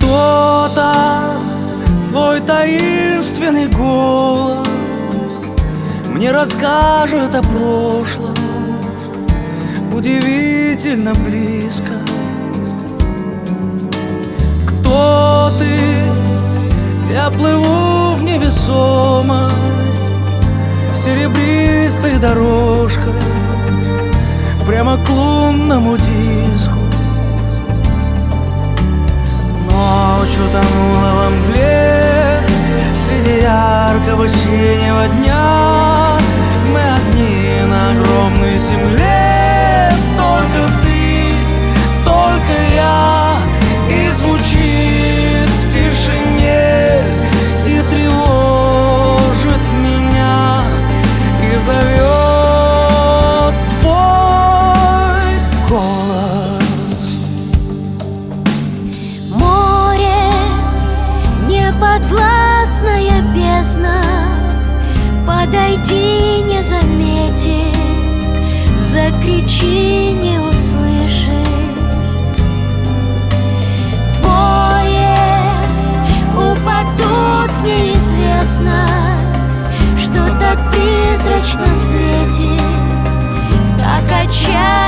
Кто-то, твой таинственный голос мне расскажет о прошлом, удивительно близко. Кто ты? Я плыву в невесомость серебристой дорожкой прямо к лунному диску. Ночь утонула во мгле среди яркого синего дня. Мы одни на огромной земле, только ты, только я. И звучит в тишине, и тревожит меня, и зовет твой голос. Море, неподвластная бездна, подойди, не заметит, закричи, не услышит. Двое упадут в неизвестность, что так призрачно светит, так отчаянно.